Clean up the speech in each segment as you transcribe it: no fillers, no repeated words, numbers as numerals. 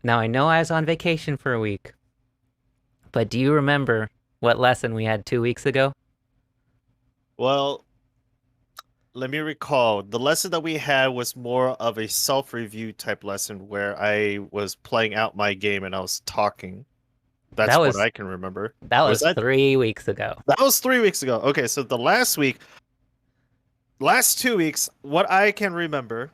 Now I know I was on vacation for a week, but do you remember what lesson we had 2 weeks ago? Well, let me recall. The lesson that we had was more of a self-review type lesson where I was playing out my game and I was talking. That That's what was I can remember. that Was was that 3 weeks ago. that was 3 weeks ago? Okay, so the last 2 weeks, what I can remember,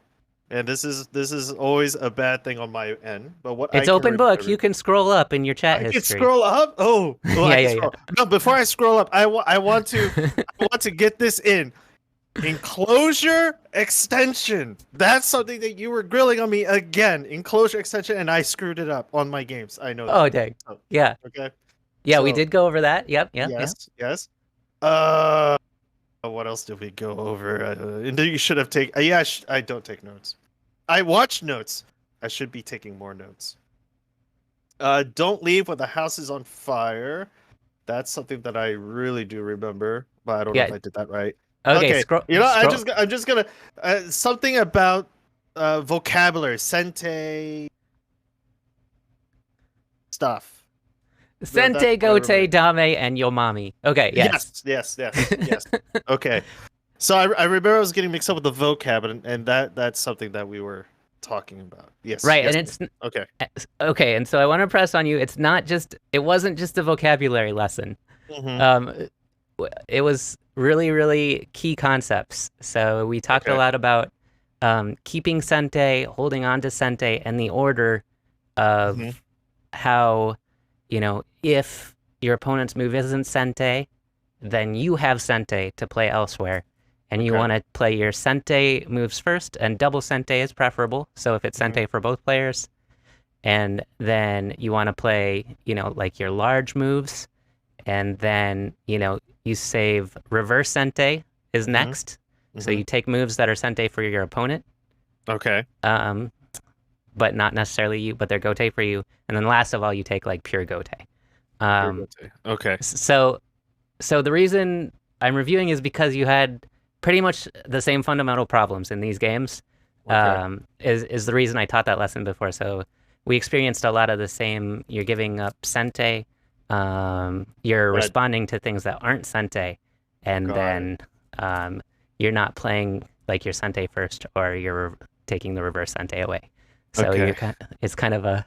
and this is always a bad thing on my end, but what I It's can open book. remember, You can scroll up in your chat I can history. scroll up. Oh, I Yeah, can yeah, scroll. No, before I scroll up, I want to yeah. I want to get this in. Enclosure extension. That's something that you were grilling on me again. Enclosure extension, and I screwed it up on my games. I know that. Oh, dang. So, Yeah. okay. Yeah, we So did go over that. Yep, yep, yep. yes, yes. Uh, what else did we go over? And you should have taken. Yeah, I don't take notes. I watch notes. I should be taking more notes. Don't leave when the house is on fire. That's something that I really do remember, but I don't know if Yeah. I did that right. Okay, Okay, scroll you know, scroll. I'm just gonna something about vocabulary, sente stuff. That's Sente, what I Gote, remember. Dame, and Yomami. Okay, yes. Yes, yes, yes, yes. Okay, so I remember I was getting mixed up with the vocab, and that's something that we were talking about. Yes, Right, and yes. it's Okay. okay, and so I want to press on you. It wasn't just a vocabulary lesson. Hmm. Um, it was really, really key concepts. So we talked a Okay. lot about keeping Sente, holding on to Sente, and the order Hmm. of how, if your opponent's move isn't Sente, then you have Sente to play elsewhere. And you Okay. want to play your Sente moves first, and double Sente is preferable. So if it's Hmm. Sente for both players, and then you want to play, like your large moves, and then, you save reverse Sente is Hmm. next. So Hmm. you take moves that are Sente for your opponent, Okay. um, but not necessarily you, but they're Gote for you. And then last of all, you take like pure Gote. You're Um, good too. Okay. so so the reason I'm reviewing is because you had pretty much the same fundamental problems in these games. Okay. Is the reason I taught that lesson before. So we experienced a lot of the same. You're giving up Sente. You're When I responding to things that aren't Sente, and got it. then um, you're not playing like your Sente first, or you're taking the reverse Sente away. So Okay. it's kind of a.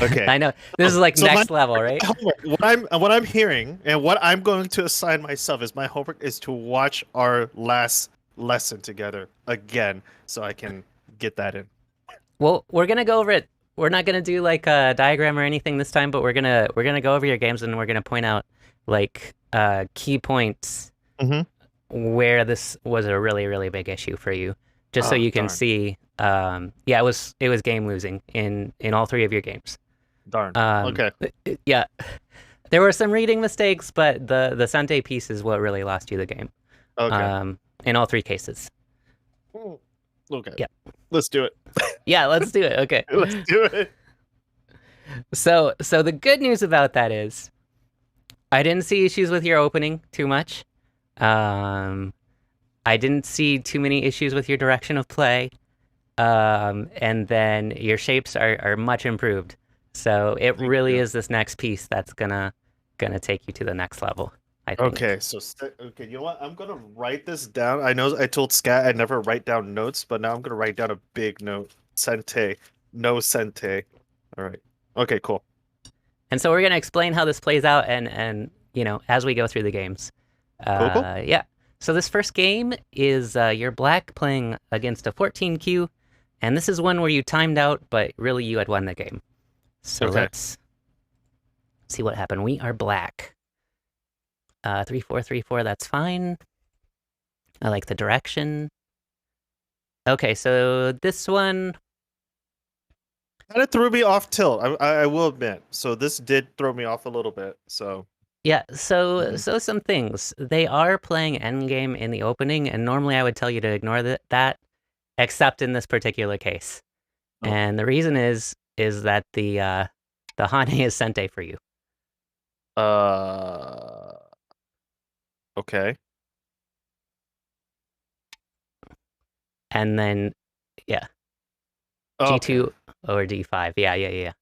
Okay. I know this is like So next level, right? what I'm hearing and what I'm going to assign myself is my homework is to watch our last lesson together again so I can get that in. Well, we're gonna go over it. We're not gonna do like a diagram or anything this time, but we're gonna go over your games and we're gonna point out like key points Mm-hmm. where this was a really really big issue for you, just so Oh, you can darn. see. Yeah, it was game losing in all three of your games. Darn. Um, Okay. yeah, there were some reading mistakes, but the Sante piece is what really lost you the game. Okay. In all three cases. Mm. Okay. Yeah, Let's do it. yeah. Let's do it. Okay. Let's do it. So the good news about that is I didn't see issues with your opening too much. Um, I didn't see too many issues with your direction of play. And then your shapes are much improved. So it Thank really you. is this next piece that's gonna take you to the next level, I think. Okay, so okay, you know what? I'm gonna write this down. I know I told Scat I never write down notes, but now I'm gonna write down a big note. Sente. No sente. All right. Okay, cool. And so we're gonna explain how this plays out and as we go through the games. Cool, cool. Yeah. So this first game is you're black playing against a 14Q, and this is one where you timed out, but really you had won the game. So Okay. let's see what happened. We are black. 3-4-3-4. That's fine. I like the direction. Okay, so this one, Kind of threw me off tilt. I will admit. So this did throw me off a little bit. So yeah. So mhm. so some things. They are playing endgame in the opening, and normally I would tell you to ignore that, except in this particular case. Okay. And the reason is that the Hane is Sente for you. Uh. Okay. And then yeah, Okay. G2 or d5. Yeah, yeah, yeah.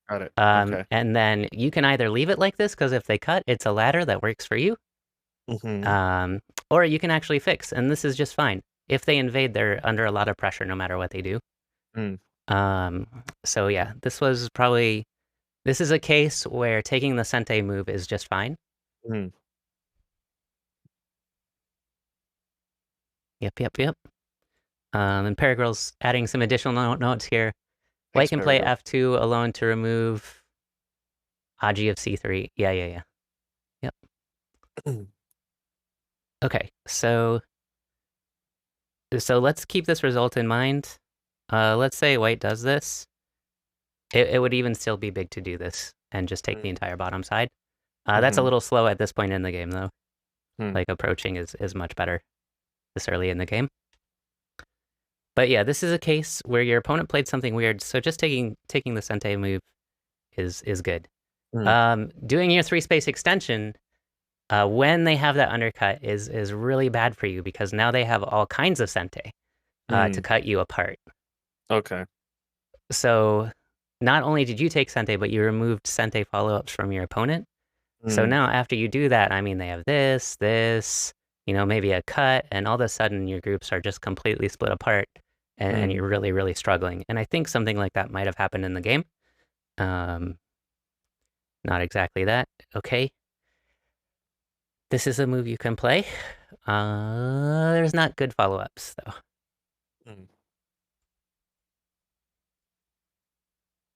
Got it. Okay. And then you can either leave it like this because if they cut, it's a ladder that works for you. Mm-hmm. Um, or you can actually fix, and this is just fine. If they invade, they're under a lot of pressure no matter what they do. Mm. Um, so yeah, this is a case where taking the Sente move is just fine. Mm. Yep, yep, yep. And Paragirl's adding some additional notes here. White Thanks, can play Paragirl. F2 alone to remove Aji of C3. Yeah, yeah, yeah. Yep. Okay, so let's keep this result in mind. Let's say White does this. It would even still be big to do this and just take the Mm. entire bottom side. That's a Mm-hmm. little slow at this point in the game, though. Mm. Like approaching is much better this early in the game. But yeah, this is a case where your opponent played something weird, so just taking the Sente move is good. Mm. Doing your 3-space extension when they have that undercut is really bad for you because now they have all kinds of Sente to Mm. cut you apart. Okay. So not only did you take Sente, but you removed Sente follow-ups from your opponent. So Mm. now after you do that, I mean, they have this, maybe a cut, and all of a sudden your groups are just completely split apart and Mm. you're really, really struggling. And I think something like that might have happened in the game. Not exactly that. Okay. This is a move you can play. There's not good follow-ups, though. Mm.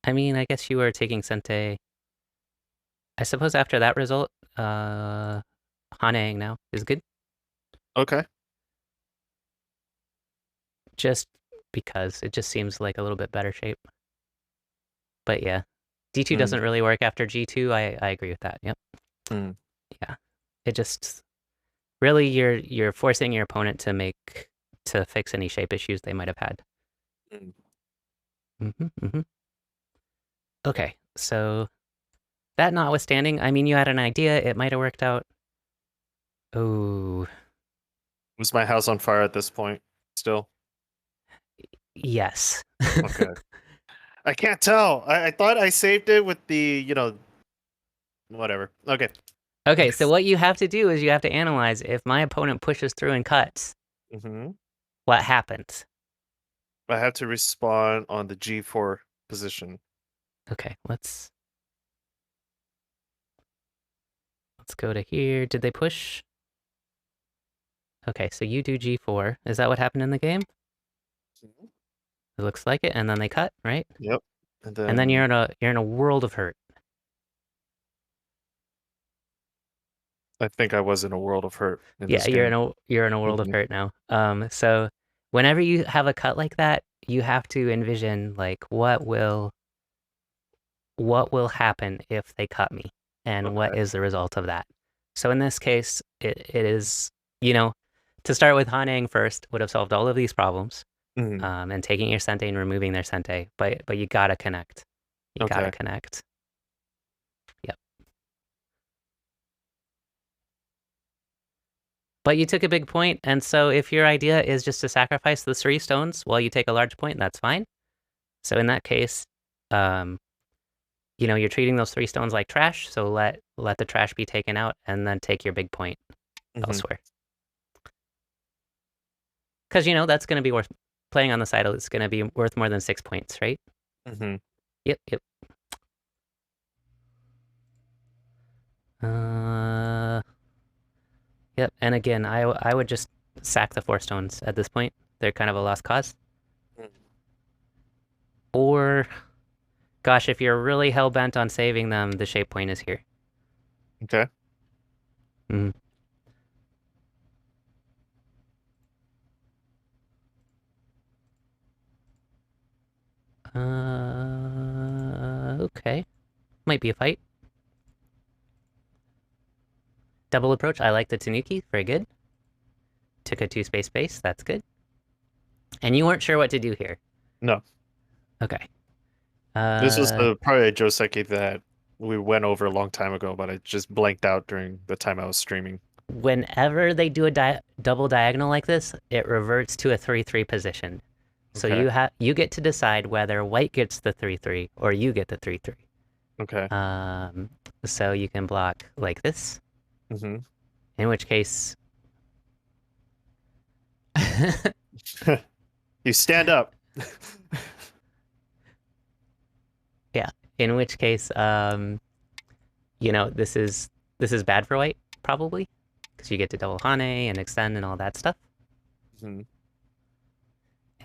I mean, I guess you were taking Sente. I suppose after that result, Hanang now is good. Okay. Just because it just seems like a little bit better shape. But yeah, D2 Mm. doesn't really work after G2. I agree with that. Yep. Mm. Yeah. It just really you're forcing your opponent to fix any shape issues they might have had. Mm. Okay, so that notwithstanding, I mean, you had an idea. It might have worked out. Oh, Was my house on fire at this point? Still? yes. Okay. I can't tell. I thought I saved it with the, whatever. Okay. Okay, so what you have to do is you have to analyze if my opponent pushes through and cuts, Mm-hmm. what happens? I have to respawn on the G4 position. Okay, let's go to here. Did they push? Okay, so you do G4. Is that what happened in the game? Mhm. It looks like it, and then they cut, right? Yep. And And then then you're in a world of hurt. I think I was in a world of hurt in Yeah, this game. you're in a world of Mhm. hurt now. So whenever you have a cut like that, you have to envision like what will happen if they cut me, and what Okay. is the result of that. So in this case, it is you know to start with, Hanang first would have solved all of these problems, Mhm. and taking your Sente and removing their Sente, but you gotta connect. You gotta Okay. connect. Yep. But you took a big point, and so if your idea is just to sacrifice the 3 stones while you take a large point, that's fine. So in that case, um, you're treating those 3 stones like trash, so let the trash be taken out and then take your big point Mhm. elsewhere. Because, that's going to be worth playing on the side. It's going to be worth more than 6 points, right? Mhm. Yep, yep. Uh, yep. And again, I would just sack the 4 stones at this point. They're kind of a lost cause. Mhm. Or, gosh, if you're really hell-bent on saving them, the shape point is here. Okay. Mm. Okay. Might be a fight. Double approach. I like the Tanuki. Very good. Took a 2-space base. That's good. And you weren't sure what to do here. No. Okay. This was Uh, probably a Joseki that we went over a long time ago, but I just blanked out during the time I was streaming. Whenever they do a double diagonal like this, it reverts to a 3-3 position. So Okay. you get to decide whether white gets the 3/3 or you get the 3/3. Okay. Um, so you can block like this, Mm-hmm. in which case, You stand up. yeah, in which case, you know, this is bad for white, probably, because you get to double Hane and extend and all that stuff. Mhm.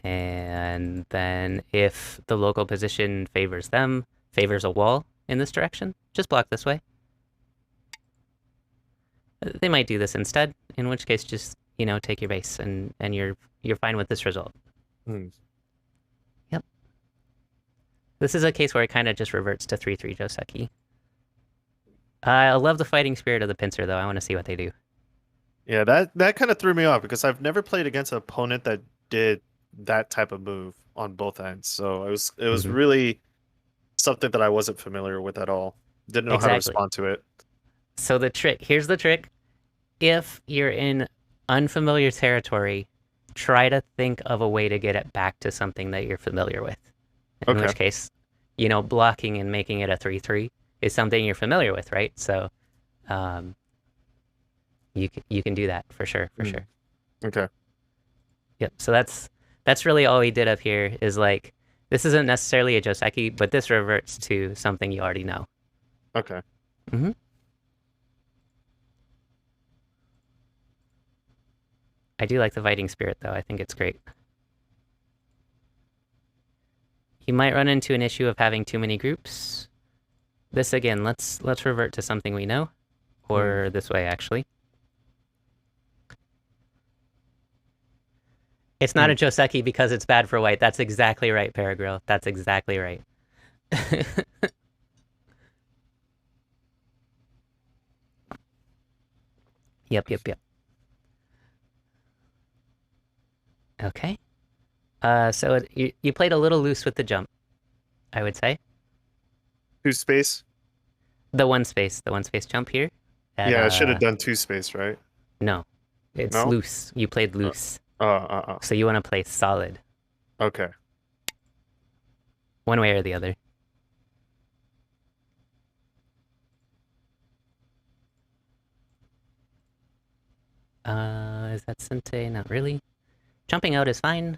And then if the local position favors them, favors a wall in this direction, just block this way. They might do this instead, in which case just, you know, take your base and you're fine with this result. Mm. Yep. This is a case where it kind of just reverts to 3/3 Joseki. I love the fighting spirit of the pincer though. I want to see what they do. Yeah, that kind of threw me off because I've never played against an opponent that did that type of move on both ends. So it was Mhm. really something that I wasn't familiar with at all. Didn't know how to Exactly. respond to it. So here's the trick. If you're in unfamiliar territory, try to think of a way to get it back to something that you're familiar with. In Okay. which case, you know, blocking and making it a 3/3 is something you're familiar with, right? So, um, you can do that for sure, for Mm. sure. Okay. Yep. So that's really all we did up here is like this isn't necessarily a Joseki, but this reverts to something you already know. Okay. Mm-hmm. I do like the fighting spirit though. I think it's great. You might run into an issue of having too many groups. This again, let's revert to something we know, Mm. or this way actually. It's not a Mm. Joseki because it's bad for white. That's exactly right, Paragrill. That's exactly right. Yep, yep, yep. Okay. You played a little loose with the jump, I would say. Two space. The one space jump here. At Yeah, I should have done two space, right? no, it's No. loose. You played Uh. loose, Uh. so you want to play solid, Okay. one way or the other. Is that Sente? Not really. Jumping out is fine.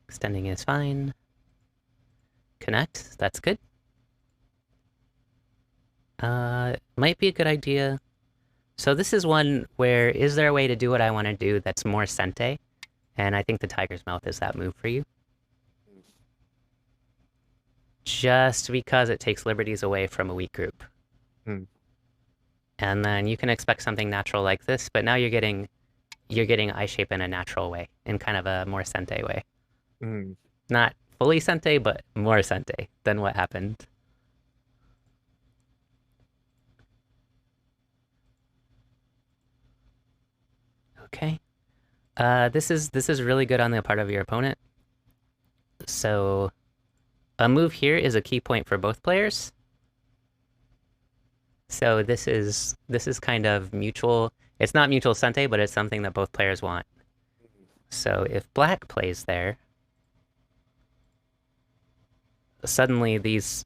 Extending is fine. Connect, that's good. Might be a good idea. So this is one where is there a way to do what I want to do that's more Sente? And I think the Tiger's Mouth is that move for you. Just because it takes liberties away from a weak group. Mm. And then you can expect something natural like this, but now you're getting eye shape in a natural way, in kind of a more Sente way. Mm. Not fully Sente, but more Sente than what happened. Okay. This is really good on the part of your opponent. So a move here is a key point for both players. So this is kind of mutual. It's not mutual Sente, but it's something that both players want. So if black plays there, suddenly these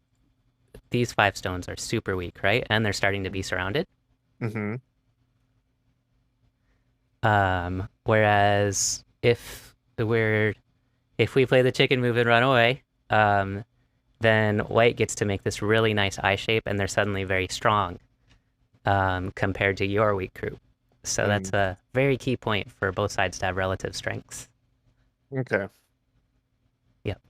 5 stones are super weak, right? And they're starting to be surrounded. Mm-hmm. Whereas if we play the chicken move and run away, then white gets to make this really nice eye shape, and they're suddenly very strong compared to your weak group. So that's Mm. a very key point for both sides to have relative strengths. Okay. Yep.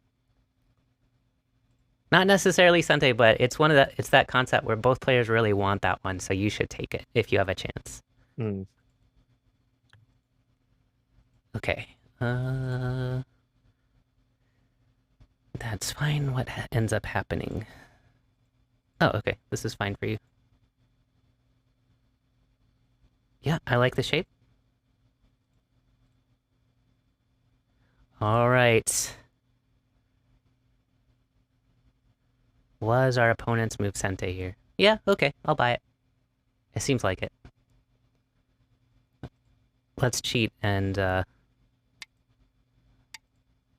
Not necessarily Sente, but it's that concept where both players really want that one, so you should take it if you have a chance. Mm. Okay. That's fine. What ends up happening? Oh, okay. This is fine for you. Yeah, I like the shape. All right. Was our opponent's move Sente here? Yeah, okay. I'll buy it. It seems like it. Let's cheat and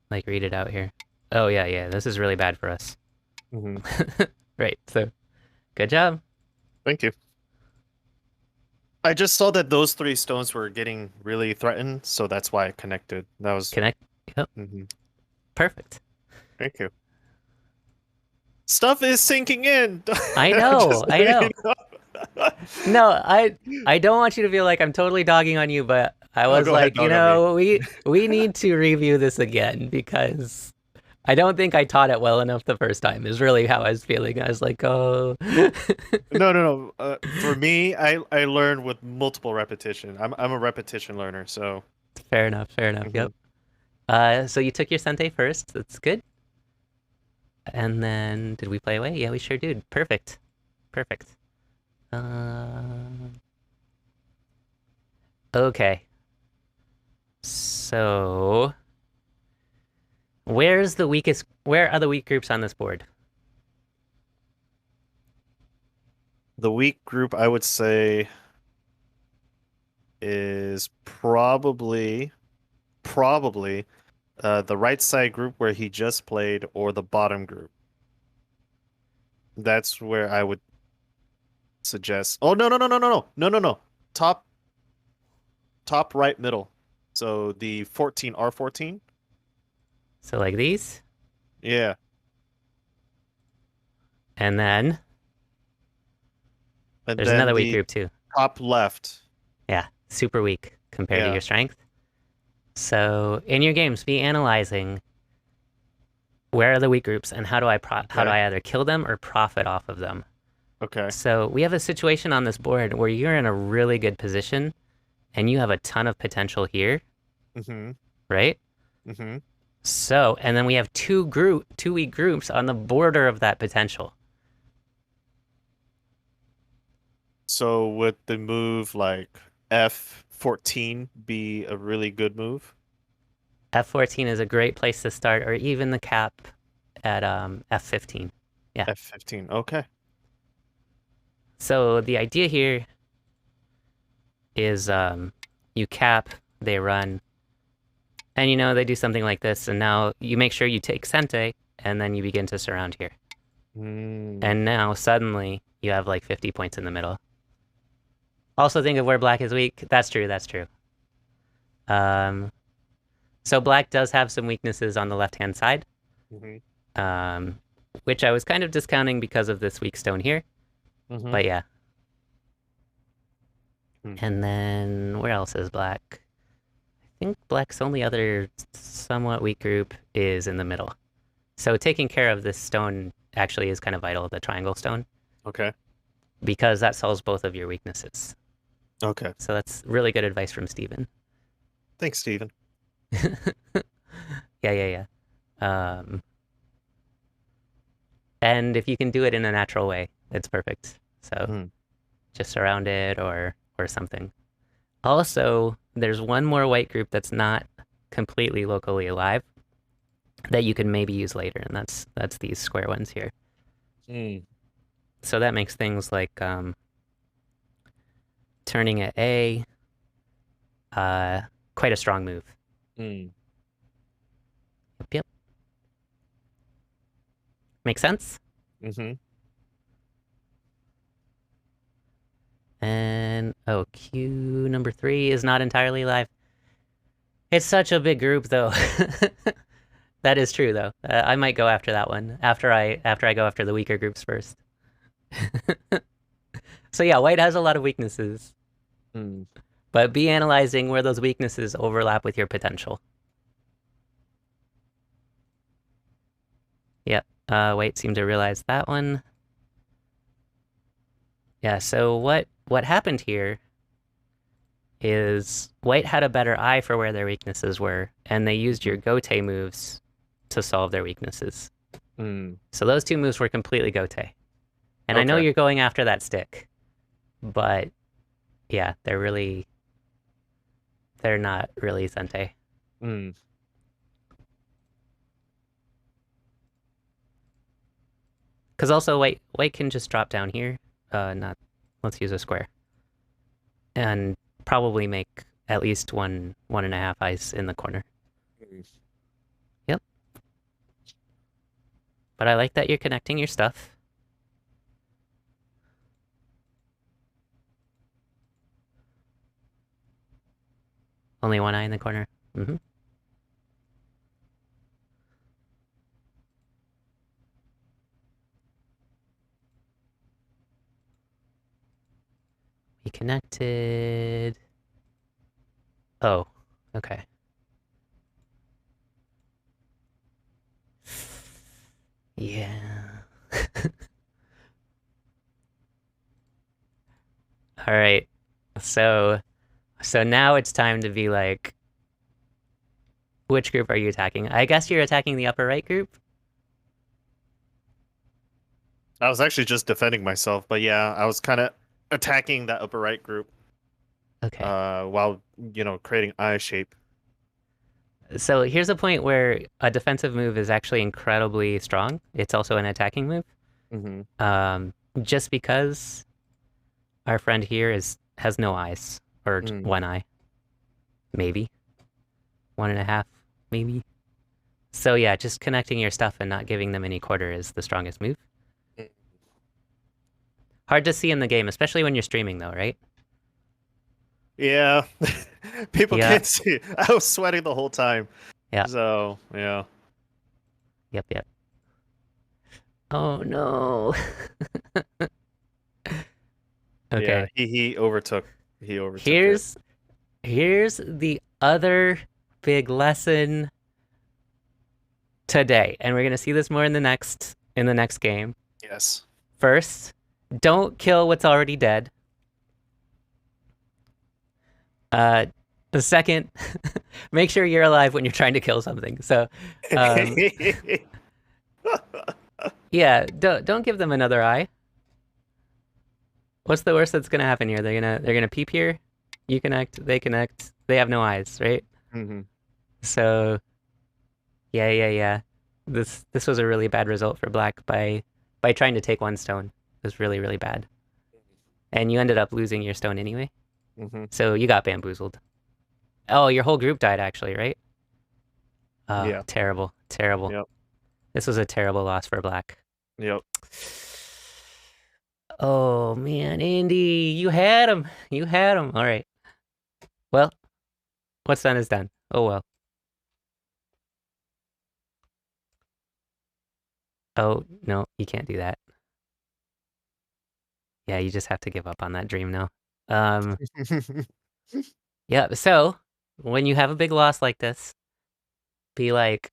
like read it out here. Oh yeah, yeah. This is really bad for us. Hmm. Right. So good job. Thank you. I just saw that those three stones were getting really threatened, so that's why I connected. That was. Connect. Yep. Mhm. Perfect. Thank you. Stuff is sinking in. I Just know. I letting know. you know. No, I don't want you to feel like I'm totally dogging on you, but I Oh, was go ahead, like, dog on me. we need to review this again because I don't think I taught it well enough the first time. Is really how I was feeling. I was like, oh. No, no, no. For me, I learn with multiple repetition. I'm a repetition learner, so. Fair enough. Fair enough. Mhm. Yep. So you took your Sente first. That's good. And then did we play away? Yeah, we sure did. Perfect. Perfect. Uh, okay. So where's the weakest? Where are the weak groups on this board? The weak group, I would say, is probably the right side group where he just played, or the bottom group. That's where I would suggest. Oh, no, no, no, no, no, no, no, no, no. Top, top right middle. So the 14 R14. So like these, Yeah, and then and there's then another weak the group too. top left. Yeah, super weak compared to Yeah. your strength. So in your games, be analyzing where are the weak groups and how do Okay. I either kill them or profit off of them. Okay. So we have a situation on this board where you're in a really good position and you have a ton of potential here, Mm-hmm. right? Mm-hmm. So, and then we have two weak groups on the border of that potential. So would the move like F14 be a really good move? F14 is a great place to start, or even the cap at F15. Yeah. F15. Okay. So the idea here is you cap, they run, and they do something like this, and now you make sure you take Sente, and then you begin to surround here. Mm. And now suddenly you have like 50 points in the middle. Also think of where black is weak. That's true, that's true. Um, so black does have some weaknesses on the left-hand side, Mm-hmm. um, which I was kind of discounting because of this weak stone here. Mm-hmm. But yeah. Mm. And then where else is black? I think black's only other somewhat weak group is in the middle. So taking care of this stone actually is kind of vital, the triangle stone, Okay. because that solves both of your weaknesses. Okay. So that's really good advice from Steven. Thanks, Steven. Yeah, yeah, yeah. And if you can do it in a natural way, it's perfect. So Mm. just surround it or something. Also, there's one more white group that's not completely locally alive that you can maybe use later, and that's these square ones here. Mm. So that makes things like turning at A quite a strong move. Mm. Yep, yep. Make sense? Mm-hmm. And oh, Q number 3 is not entirely alive. It's such a big group, though. That is true, though. I might go after that one after I go after the weaker groups first. So yeah, white has a lot of weaknesses, Mm. but be analyzing where those weaknesses overlap with your potential. Yep. White seemed to realize that one. Yeah. So what happened here is white had a better eye for where their weaknesses were, and they used your Gote moves to solve their weaknesses. Mm. So those two moves were completely Gote. And I know Okay. you're going after that stick, but yeah, they're not really Sente. Mm. Because also white can just drop down here. Not let's use a square. And probably make at least one and a half ice in the corner. Mm. Yep. But I like that you're connecting your stuff. Only one eye in the corner. Mm-hmm. We connected. Oh, okay. Yeah. All right. So now it's time to be like, which group are you attacking? I guess you're attacking the upper right group. I was actually just defending myself, but yeah, I was kind of attacking that upper right group Okay. while, creating eye shape. So here's a point where a defensive move is actually incredibly strong. It's also an attacking move. Mm-hmm. Just because our friend here has no eyes or Mm. one eye, maybe 1.5, maybe. So yeah, just connecting your stuff and not giving them any quarter is the strongest move. Hard to see in the game, especially when you're streaming, though, right? Yeah, people Yeah, can't see. I was sweating the whole time. yeah, So yeah. yep. Oh no. Yeah, Okay. he overtook. He overtook it. Here's the other big lesson today, and we're gonna see this more in the next game. Yes. First, don't kill what's already dead. Uh, the second, make sure you're alive when you're trying to kill something. So, um, yeah, don't give them another eye. What's the worst that's gonna happen here? They're gonna peep here. You connect, they connect. They have no eyes, right? hmm So yeah. This was a really bad result for black by trying to take one stone. It was really, really bad. And you ended up losing your stone anyway. hmm So you got bamboozled. Oh, your whole group died actually, right? Oh, Yeah. terrible. Terrible. Yep. This was a terrible loss for black. Yep. Oh man, Andy, you had him. You had him. All right. Well, what's done is done. Oh well. Oh, no, you can't do that. Yeah, you just have to give up on that dream now. Um, yeah, so when you have a big loss like this, be like,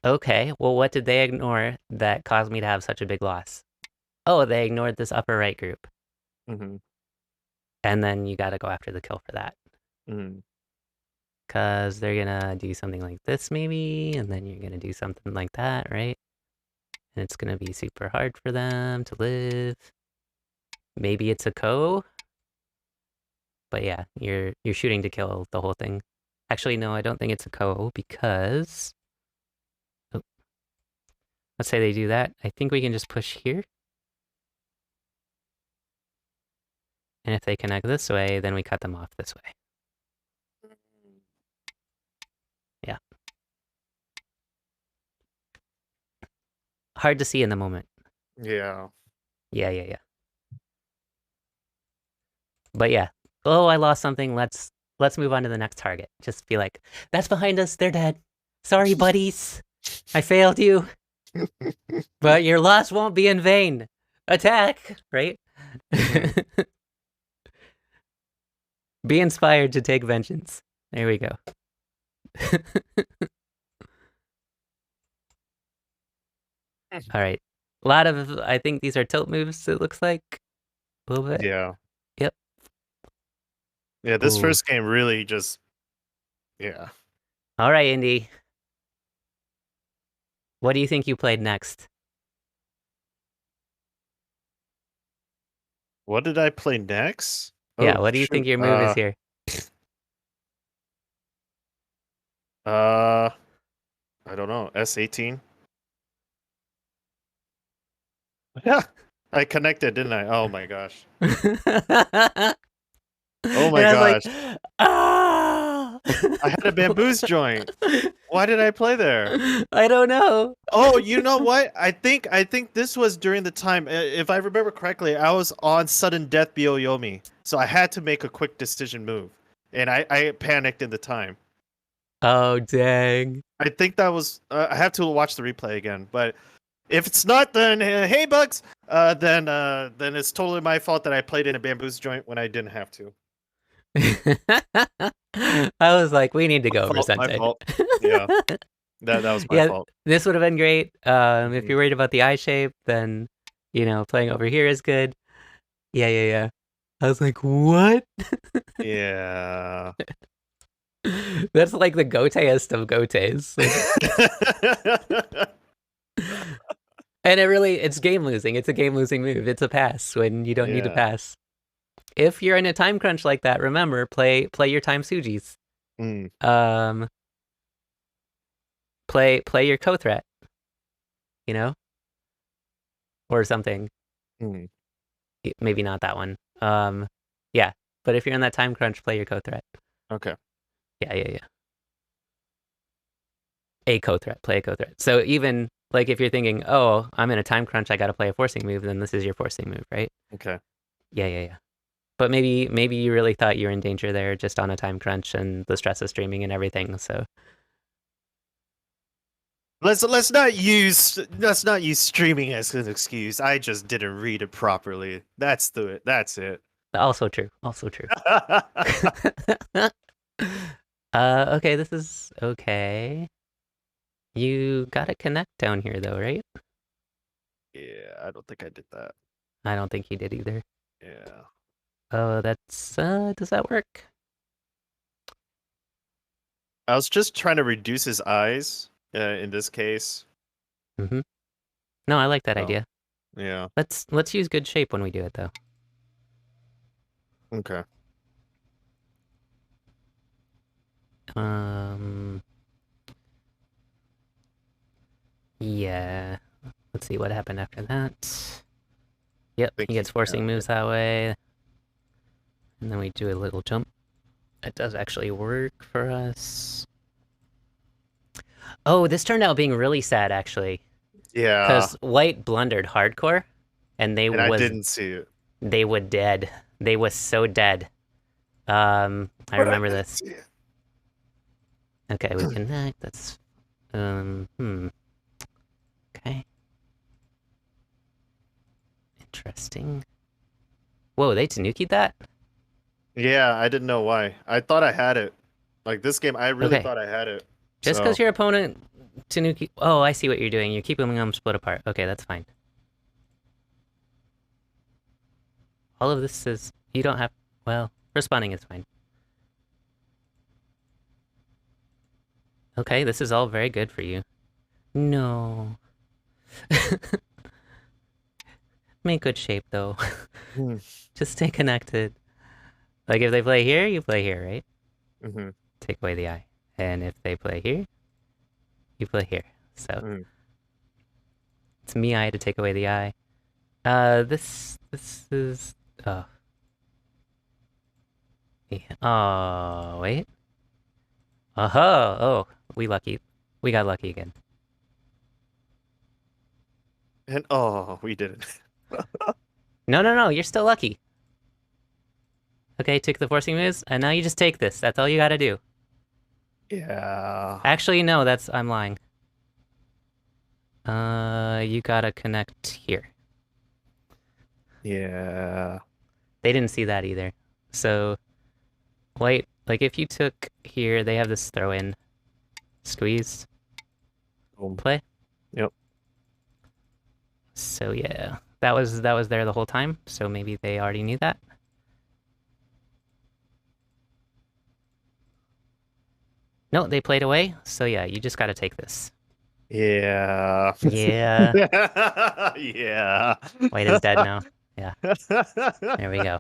okay, well, what did they ignore that caused me to have such a big loss? Oh, they ignored this upper right group. hmm And then you got to go after the kill for that. hmm Because they're going to do something like this, maybe, and then you're going to do something like that, right? And it's going to be super hard for them to live. Maybe it's a ko. But yeah, you're shooting to kill the whole thing. Actually, no, I don't think it's a ko because oh, let's say they do that. I think we can just push here. And if they connect this way, then we cut them off this way. Yeah. Hard to see in the moment. Yeah. Yeah. But yeah. Oh, I lost something. Let's move on to the next target. Just be like, that's behind us. They're dead. Sorry, buddies. I failed you. But your loss won't be in vain. Attack, right? Be inspired to take vengeance. There we go. All right. A lot of, I think these are tilt moves, it looks like. A little bit. Yeah. Yep. Yeah, this Ooh. first game really just yeah. All right, Indy. What do you think you played next? What did I play next? Yeah, Oh, what do you think shoot. your move is here? Uh I don't know. S18? Yeah. I connected, didn't I? Oh my gosh. And Oh my I was like, gosh. ah! I had a bamboos joint. Why did I play there? I don't know. Oh, you know what? I think this was during the time, if I remember correctly, I was on sudden death Byoyomi, so I had to make a quick decision move, and I panicked in the time. Oh, dang. I think that was. I have to watch the replay again, but if it's not, then hey, Bugs. Then it's totally my fault that I played in a bamboos joint when I didn't have to. I was like, we need to go over My Sensei. fault. Yeah, that was my Yeah, fault. this would have been great. If Mhm. you're worried about the eye shape, then playing over here is good. Yeah, yeah, yeah. I was like, what? Yeah. That's like the goatest of goates. And it's game losing. It's a game losing move. It's a pass when you don't need to Yeah. pass. If you're in a time crunch like that, remember, play your time Sujis. Mm. Um, play your co-threat, you know, or something. Mm. Maybe not that one. Yeah. But if you're in that time crunch, play your co-threat. Okay. Yeah, yeah, yeah. A co-threat, play a co-threat. So even like if you're thinking, oh, I'm in a time crunch, I got to play a forcing move, then this is your forcing move, right? Okay. Yeah, yeah, yeah. But maybe you really thought you were in danger there just on a time crunch and the stress of streaming and everything. So Let's not use streaming as an excuse. I just didn't read it properly. That's it. also true. Also true. Okay, this is okay. You got to connect down here though, right? Yeah, I don't think I did that. I don't think you did either. Yeah. Oh, that's does that work? I was just trying to reduce his eyes in this case. Mm-hmm. No, I like that Oh, idea. yeah. Let's use good shape when we do it though. Okay. Yeah. Let's see what happened after that. Yep, Think he gets forcing yeah. moves that way. And then we do a little jump. That does actually work for us. Oh, this turned out being really sad, actually. Yeah. Because White blundered hardcore, and And I didn't see it. they were dead. They was so dead. I But I remember didn't this. see it. Okay, we connect. That's Okay. Interesting. Whoa, they Tanuki'd that? Yeah, I didn't know why. I thought I had it. Like this game, I really Okay. thought I had it. Just So because your opponent Tanuki... Oh, I see what you're doing. You're keeping them split apart. Okay, that's fine. All of this is... You don't have... Well, responding is fine. Okay, this is all very good for you. No. Make good shape, though. Hmm. Just stay connected. Like, if they play here, you play here, right? Mm-hmm. Take away the eye. And if they play here, you play here. So, Mm. it's me eye to take away the eye. This is... Oh. Yeah. Oh, wait. Oh, oh, we lucky. We got lucky again. And oh, we did it. No, no, no, you're still lucky. Okay, took the forcing moves, and now you just take this. That's all you gotta do. Yeah. Actually, no, I'm lying. You gotta connect here. Yeah. They didn't see that either. So, White, like if you took here, they have this throw in. Squeeze. Boom. Play. Yep. So yeah, that was there the whole time. So maybe they already knew that. No, they played away. So yeah, you just gotta take this. Yeah. Yeah. Yeah. White is dead now. Yeah. There we go.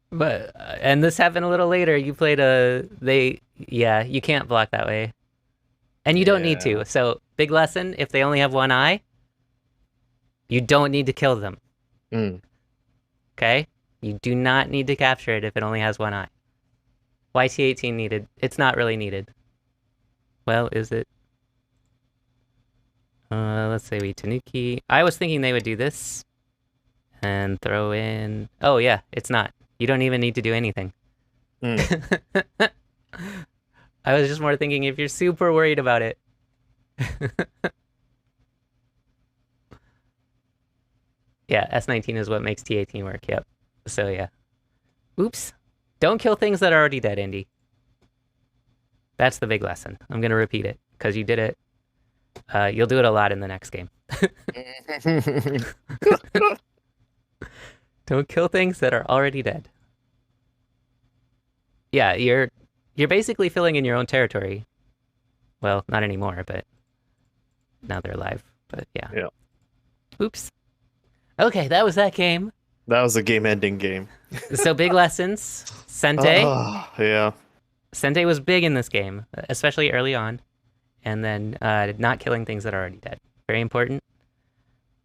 But and this happened a little later. You played yeah, you can't block that way. And you don't need Yeah. to. So, big lesson, if they only have one eye, you don't need to kill them. Mm. Okay? You do not need to capture it if it only has one eye. YT18 needed. It's not really needed. Well, is it? Let's say we Tanuki. I was thinking they would do this and throw in. Oh yeah, it's not. You don't even need to do anything. I was just more thinking if you're super worried about it. Yeah, S19 is what makes T18 work. Yep. So yeah. Oops. Don't kill things that are already dead, Indy. That's the big lesson. I'm gonna repeat it because you did it. You'll do it a lot in the next game. Don't kill things that are already dead. Yeah, you're basically filling in your own territory. Well, not anymore, but now they're alive. But yeah. Yeah. Oops. Okay, that was that game. That was a game-ending game. So big lessons. Sente. Yeah. Sente was big in this game, especially early on. And then not killing things that are already dead. Very important.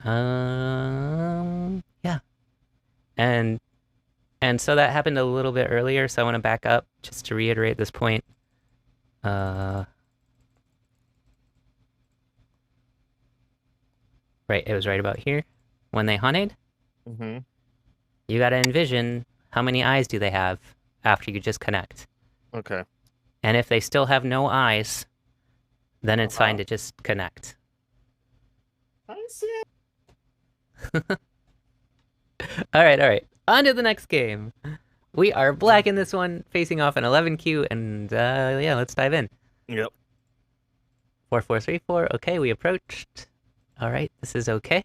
Yeah. And so that happened a little bit earlier, so I want to back up just to reiterate this point. Right, it was right about here. When they hunted, you gotta envision how many eyes do they have after you just connect. Okay. And if they still have no eyes, then it's fine to just connect. I see it. All right. On to the next game. We are black in this one, facing off an 11Q, and yeah, let's dive in. Yep. 4-4-3-4. Okay, we approached. All right, this is okay.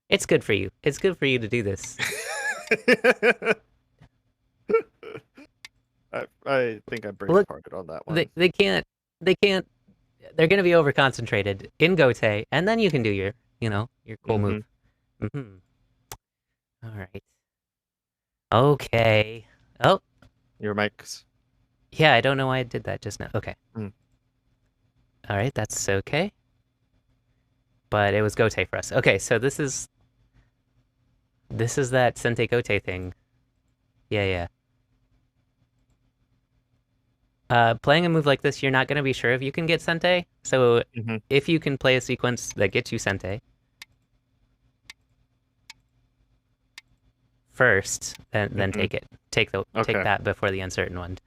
It's good for you. It's good for you to do this. I think I brain-farted on that one. They can't. They're gonna be over concentrated in Gote, and then you can do your cool move. All right. Okay. Oh. Your mics. Yeah, I don't know why I did that just now. Okay. All right, that's okay. But it was Gote for us. Okay, so this is that Sente Gote thing. Yeah. Playing a move like this, you're not going to be sure if you can get Sente. So if you can play a sequence that gets you Sente first, then take it. Take that before the uncertain one.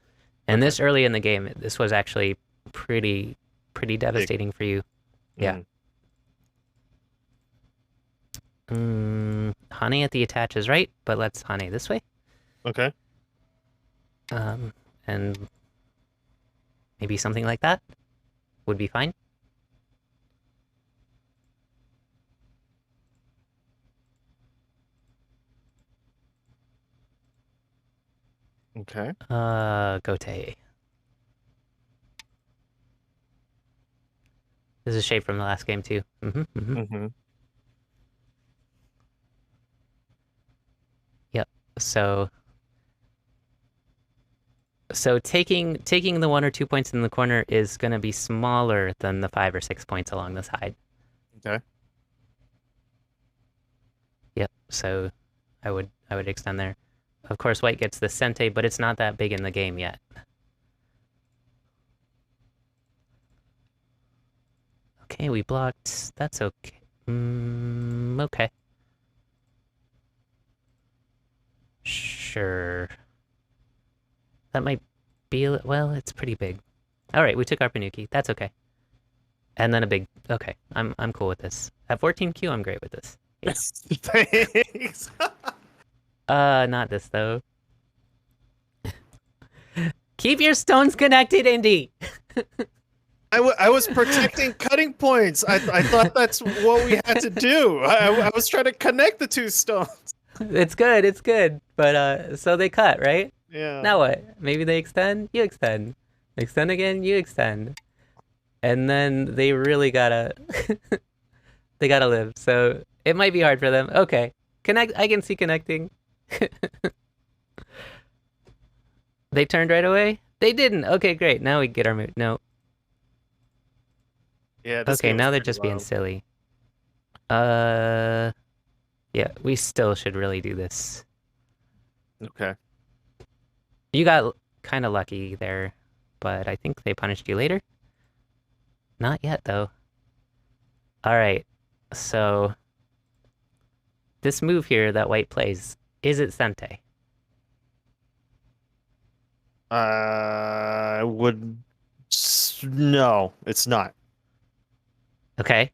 And this early in the game, this was actually pretty devastating for you. Yeah. Hane at the attach is right, but let's Hane this way. Okay. And maybe something like that would be fine. Okay. Gote. This is shape from the last game too. Yep. So taking the 1 or 2 points in the corner is going to be smaller than the 5 or 6 points along the side. Okay. Yep. So I would extend there. Of course, white gets the Sente, but it's not that big in the game yet. Okay, we blocked. That's okay. Okay. Sure. That might be well, it's pretty big. All right, we took our Panuki. That's okay. And then a big. Okay, I'm cool with this. At 14Q, I'm great with this. Yes. Thanks. Not this though. Keep your stones connected, Indy. I was protecting cutting points. I thought that's what we had to do. I was trying to connect the two stones. It's good. But so they cut, right? Yeah. Now what? Maybe they extend? You extend. Extend again? You extend. And then they really gotta they gotta live. So it might be hard for them. Okay. Connect. I can see connecting. They turned right away? They didn't. Okay, great. Now we get our move. No. Yeah. Okay, now they're just being silly. Uh, yeah, we still should really do this. Okay. You got kind of lucky there, but I think they punished you later. Not yet, though. All right, so this move here that white plays, is it Sente? Would no, it's not. Okay,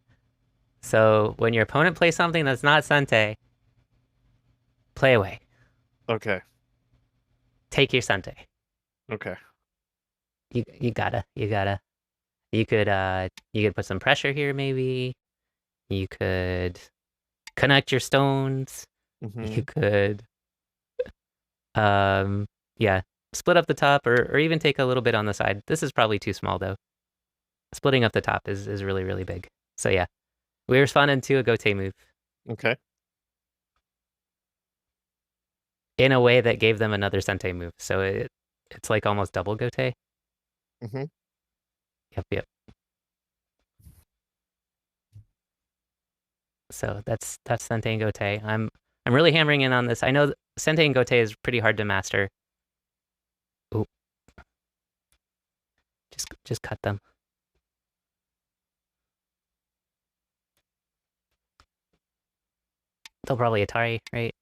so when your opponent plays something that's not Sente, play away. Okay. Take your Sente. Okay. You gotta. You could put some pressure here, maybe. You could connect your stones. Mm-hmm. You could um yeah, split up the top or even take a little bit on the side. This is probably too small though. Splitting up the top is really, really big. So yeah, we responded to a Gote move Okay. in a way that gave them another Sente move. So it's like almost double Gote. Mm-hmm. Yep, yep. So that's Sente and Gote. I'm really hammering in on this. I know Sente and Gote is pretty hard to master. Ooh, just cut them. They'll probably Atari, right?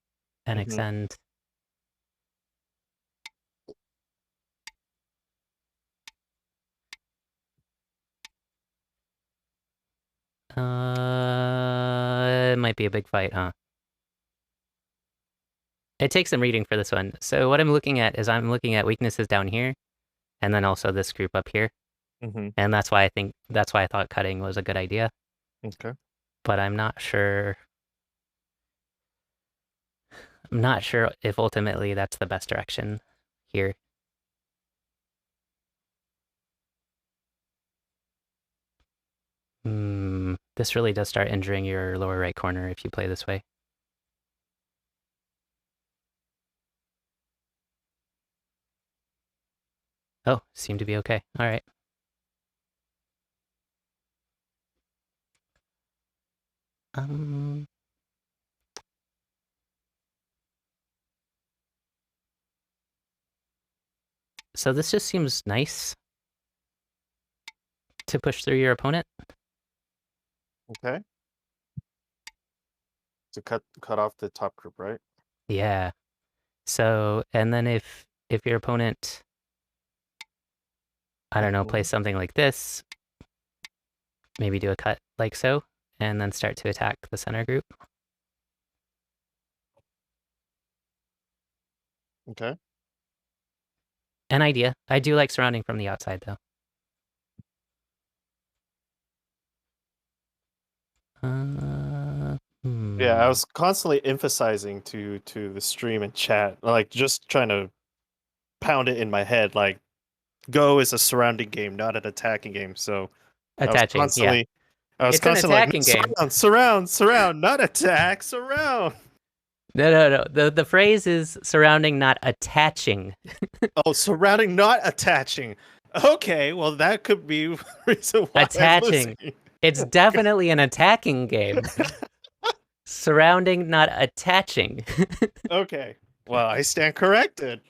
And Mm-hmm. extend. It might be a big fight, huh? It takes some reading for this one. So what I'm looking at is I'm looking at weaknesses down here, and then also this group up here. Mm-hmm. And that's why I thought cutting was a good idea. Okay. But I'm not sure. I'm not sure if ultimately that's the best direction here. This really does start injuring your lower right corner if you play this way. Oh, seem to be okay. All right. Um, so this just seems nice to push through your opponent. Okay. To cut off the top group, right? Yeah. So, and then if your opponent, I don't know, Mm-hmm. plays something like this, maybe do a cut like so, and then start to attack the center group. Okay. An idea. I do like surrounding from the outside though. Uh, Yeah, I hmm. was constantly emphasizing to the stream and chat, like just trying to pound it in my head, like Go is a surrounding game, not an attacking game. So I was Attaching. Yeah. constantly, I was It's an constantly like, "No, attacking game. surround, not attack, surround." No, no, no. The phrase is surrounding, not attaching. Oh, surrounding, not attaching. Okay, well that could be the reason why I'm losing. Attaching. It's definitely an attacking game. Surrounding, not attaching. Okay, well I stand corrected.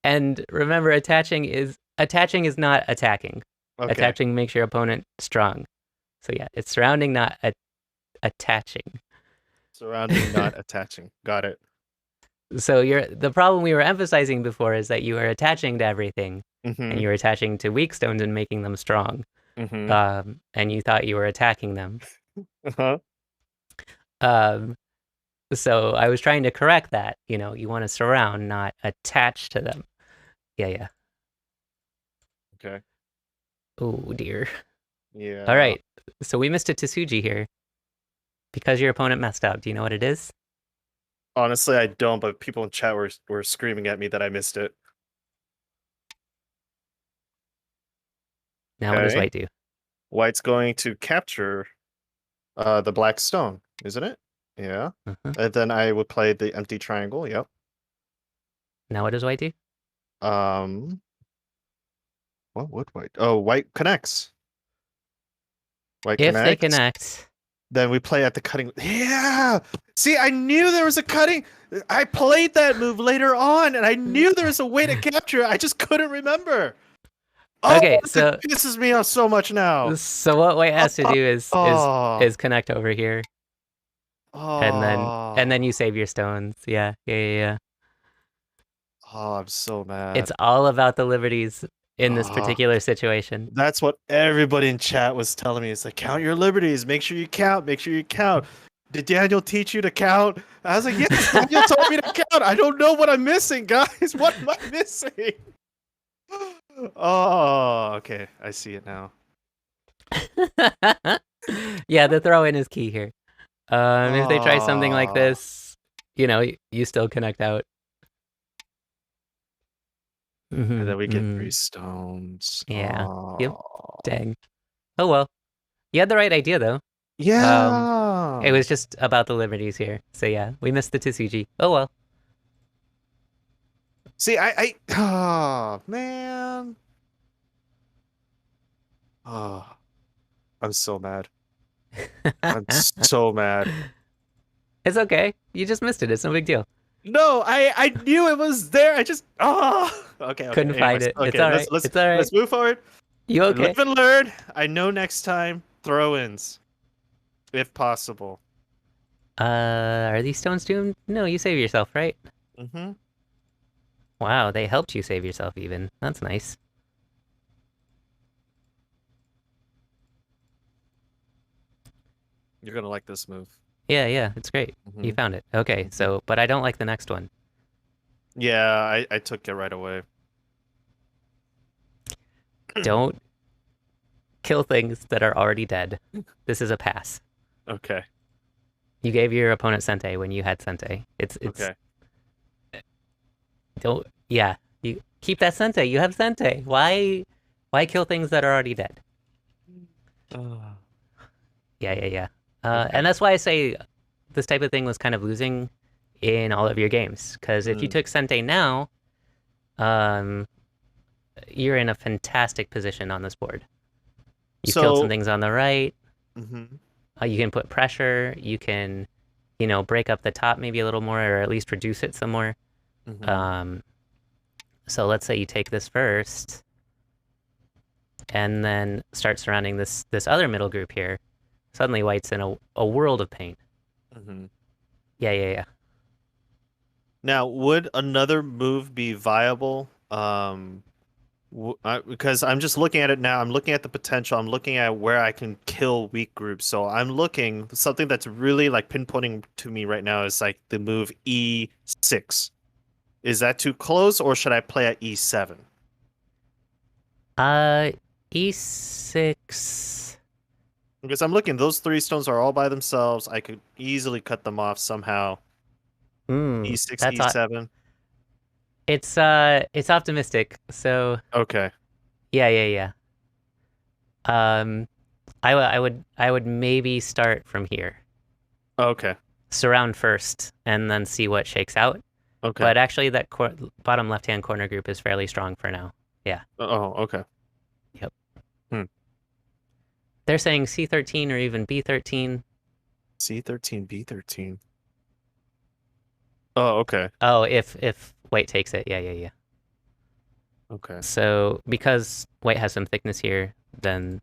And remember, attaching is not attacking. Okay, Attaching makes your opponent strong. So yeah, it's surrounding, not attaching. surrounding, not attaching. Got it. So the problem we were emphasizing before is that you were attaching to everything, and Mm-hmm. you were attaching to weak stones and making them strong. Mm-hmm. And you thought you were attacking them. Uh-huh. Um, so I was trying to correct that. You want to surround, not attach to them. Yeah, yeah. Okay. Oh dear. All Yeah. right. So we missed a Tsuji here because your opponent messed up. Do you know what it is? Honestly, I don't, but people in chat were screaming at me that I missed it. Now what does Okay. white do? White's going to capture the black stone, isn't it? Yeah. Uh-huh. And then I would play the empty triangle. Yep. Now what does white do? Um, what would white? Oh, white connects. White If they connects. connect, Then we play at the cutting. Yeah. See, I knew there was a cutting. I played that move later on, and I knew there was a way to capture it. I just couldn't remember. Oh, Okay, this so pisses me off so much now. what White has to do Oh, is connect over here, and then oh, you save your stones. Yeah, yeah, yeah, yeah. oh, I'm so It's mad. all about the liberties in this Oh, particular situation. that's what everybody in chat was telling me. It's like, count your liberties. Make sure you count. Make sure you count. Did Daniel teach you to count? I was like, yes, Daniel told me to count. I don't know what I'm missing, guys. What am I missing? Oh, okay. I see it now. Yeah, the throw in is key here. If they try something like Oh, this, you still connect out. and then we get Hmm. 3 stones. Yeah. Yep. Oh, Dang. Oh well. You had the right idea though. It yeah. was just about the liberties here. So yeah, we missed the Tsuji. Oh well. See, oh, man. Oh, I'm so mad. I'm so mad. It's okay. You just missed it. It's no big deal. No, I knew it was there. I just okay, okay. Couldn't find Anyways, it. It's okay, all let's right. let's It's all right. let's move forward. You okay? Live and learn. I know next time throw-ins, if possible. Are these stones doomed? No, you save yourself, right? Mm-hmm. Wow, they helped you save yourself even. That's nice. You're gonna like this move. Yeah, yeah, it's great. You Mm-hmm. found it. Okay, so, but I don't like the next one. Yeah, I took it right away. Don't kill things that are already dead. This is a pass. Okay. You gave your opponent Sente when you had Sente. It's Okay. don't yeah. You keep that Sente. You have Sente. Why kill things that are already dead? Uh, Yeah, yeah, yeah. okay. And that's why I say this type of thing was kind of losing in all of your games. Because if you Mm. took Sente now, um, you're in a fantastic position on this board. You've killed some So, things on the right. mhm, You can put pressure. You can, break up the top maybe a little more, or at least reduce it some more. mhm. Um, so let's say you take this first, and then start surrounding this other middle group here. Suddenly, White's in a world of pain. Mhm. Yeah, yeah, yeah. Now, would another move be viable? Because I'm just looking at it now. I'm looking at the potential. I'm looking at where I can kill weak groups. So I'm looking something that's really like pinpointing to me right now is like the move E6. Is that too close, or should I play at E7? Uh, E6. Because I'm looking, those 3 stones are all by themselves. I could easily cut them off somehow. E6, That's E7. it's optimistic. So Okay. yeah, yeah, yeah. Um, I would maybe start from here, Okay. surround first, and then see what shakes out. Okay. But actually, that bottom left-hand corner group is fairly strong for now. Yeah. Oh, okay. Yep. Hmm. They're saying C13 or even B13. C13, B13. Oh, okay. Oh, if White takes it, yeah, yeah, yeah. Okay. So because White has some thickness here, then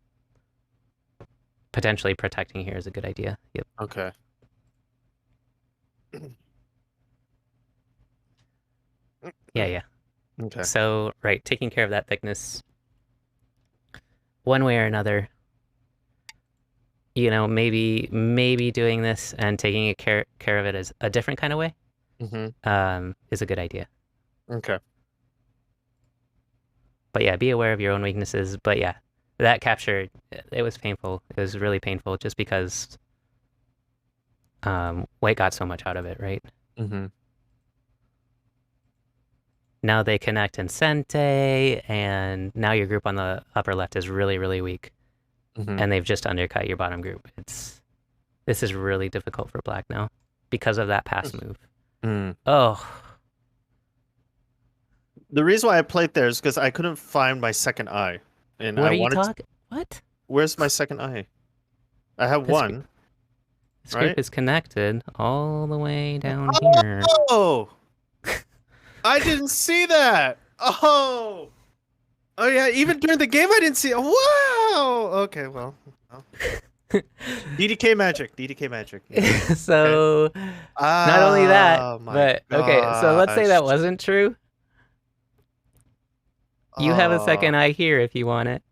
potentially protecting here is a good idea. Yep. Okay. Yeah, yeah. Okay. So right, taking care of that thickness one way or another. Maybe doing this and taking care of it as a different kind of way is a good idea. Okay. But yeah, be aware of your own weaknesses. But yeah, that capture, it was painful. It was really painful just because White got so much out of it, right? Mm-hmm. Now they connect in Sente, and now your group on the upper left is really, really weak. Mm-hmm. And they've just undercut your bottom group. This is really difficult for Black now because of that pass move. Mm. Oh, The reason why I played there is because I couldn't find my second eye. And what I are you wanted to... talking? What? Where's my second eye? I have This one. This group right? is connected all the way down here. Oh, I didn't see that. Oh, oh yeah. Even during the game, I didn't see. Wow. Okay, well. DDK magic. DDK magic. Yeah. Okay. So, not only that, Oh my but okay, so let's say that gosh. wasn't true. You have a second Oh. eye here if you want it.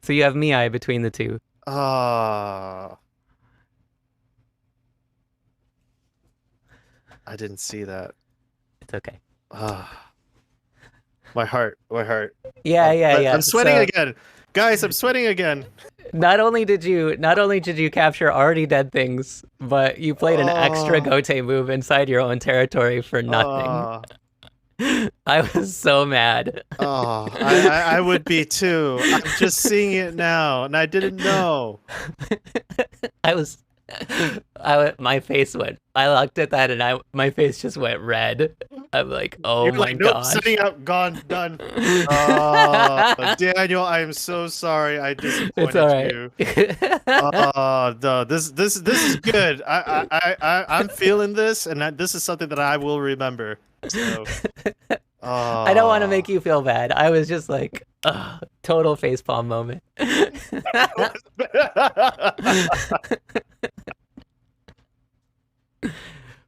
So you have me eye between the two. Oh. I didn't see that. It's okay. Ah, my heart. My heart. Yeah, yeah, I'm yeah. sweating So again. Guys, I'm sweating again. not only did you capture already dead things, but you played an extra Oh. Gote move inside your own territory for nothing. Oh. I was so mad. Oh, I would be too. I'm just seeing it now, and I didn't know. I was my face went. I looked at that and my face just went red. I'm like, oh You're my like, nope, gosh. setting up, gone, done. Oh, Daniel, I am so sorry. I It's all disappointed right. you. Oh, no, this is good. I'm feeling this, and this is something that I will remember. So, I don't want to make oh. you feel bad. I was just like, total facepalm moment.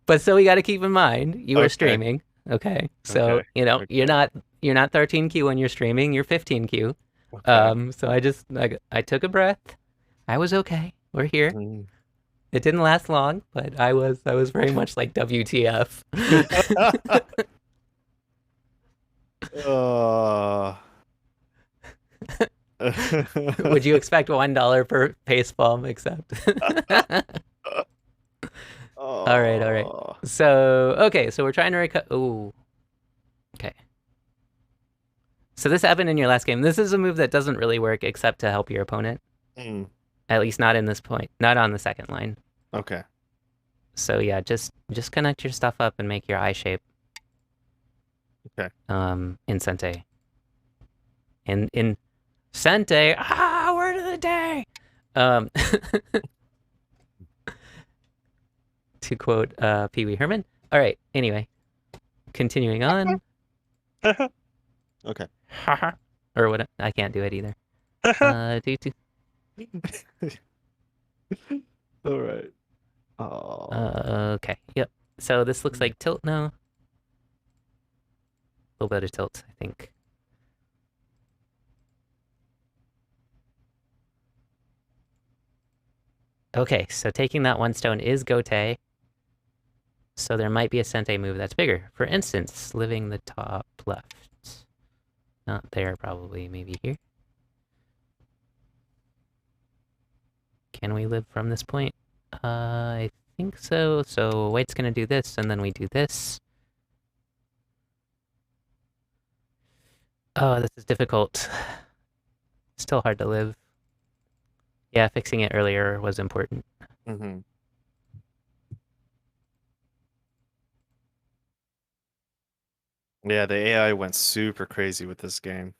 But so we got to keep in mind you are Okay. streaming, okay? So Okay. you're not 13Q when you're streaming. You're 15Q. Okay. So I took a breath. I was okay. We're here. Mm. It didn't last long, but I was very much like WTF. Oh. Would you expect $1 per facepalm? Except. All right. Oh. So okay, so we're trying to recover. Ooh. Okay. So this happened in your last game. This is a move that doesn't really work except to help your opponent. Mm. At least not in this point. Not on the second line. Okay. So yeah, just connect your stuff up and make your eye shape. Okay. In Sente. In Sente. Word of the day. To quote Pee Wee Herman. All right. Anyway, continuing on. Okay. Or what? I can't do it either. All right. Oh. Okay. Yep. So this looks like tilt now. A little bit of tilt, I think. Okay, so taking that one stone is Gote. So there might be a Sente move that's bigger. For instance, living the top left. Not there, probably. Maybe here. Can we live from this point? I think so. So white's gonna do this, and then we do this. Oh, this is difficult. Still hard to live. Yeah, fixing it earlier was important. Mm-hmm. Yeah, the AI went super crazy with this game.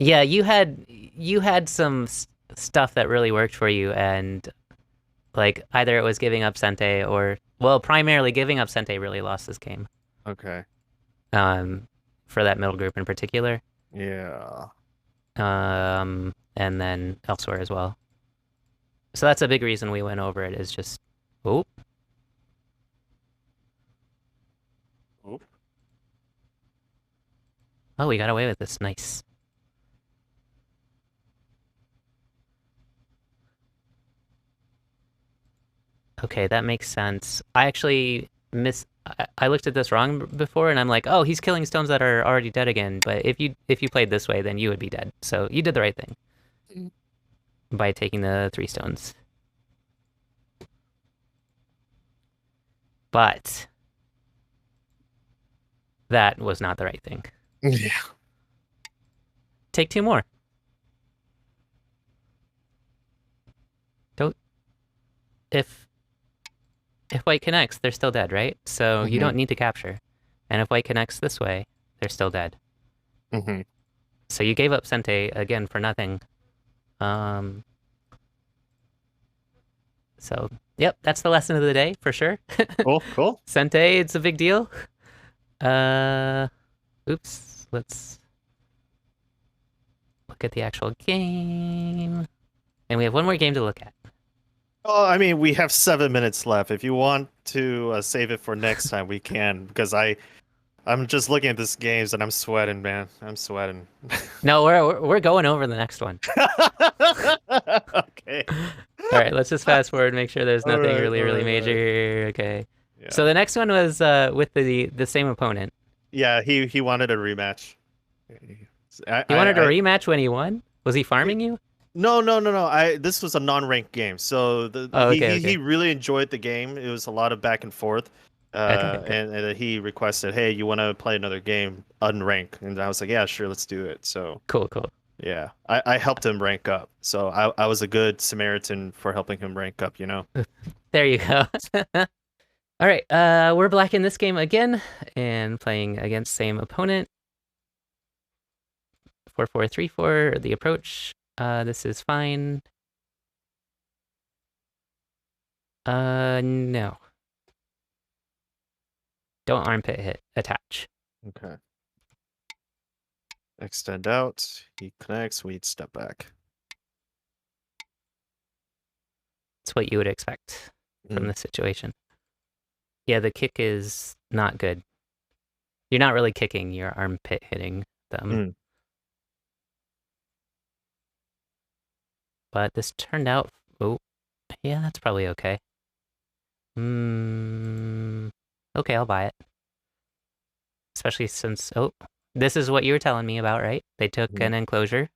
Yeah, you had some stuff that really worked for you, and like either it was giving up Sente or primarily giving up Sente really lost this game. Okay. For that middle group in particular. Yeah. And then elsewhere as well. So that's a big reason we went over it is just oh. Oh, we got away with this. Nice. Okay, that makes sense. I actually I looked at this wrong before, and I'm like, oh, he's killing stones that are already dead again. But if you played this way, then you would be dead. So you did the right thing by taking the 3 stones. But that was not the right thing. Yeah. Take 2 more. Don't. If white connects, they're still dead, right? So you don't need to capture. And if white connects this way, they're still dead. So you gave up Sente again for nothing. Um, so yep, that's the lesson of the day for sure. Cool, cool. Sente, it's a big deal. Uh, oops. Let's look at the actual game. And we have one more game to look at. Oh, I mean, we have 7 minutes left. If you want to save it for next time, we can. Because I'm just looking at this games and I'm sweating, man. I'm sweating. No, we're going over the next one. Okay. All right, let's just fast forward, make sure there's All nothing right, really, all really right, all right. major. Okay. Yeah. So the next one was with the same opponent. Yeah, he wanted a rematch. He wanted a I rematch when he won. Was he farming you? no. This was a non-ranked game, so Oh, he, okay, he okay, really enjoyed the game. It was a lot of back and forth, okay, okay. and he requested, "Hey, you want to play another game unranked?" And I was like, "Yeah, sure, let's do it." So Cool, cool. yeah, I helped him rank up. So I was a good Samaritan for helping him rank up. There you go. All right, we're black in this game again and playing against same opponent. 4-4-3-4. The approach. This is fine. No. Don't armpit hit. Attach. Okay. Extend out. He connects. We step back. It's what you would expect from this situation. Yeah, the kick is not good. You're not really kicking, you're armpit hitting them. But this turned out, oh, yeah, that's probably okay. Okay, I'll buy it. Especially since, oh, this is what you were telling me about, right? They took an enclosure,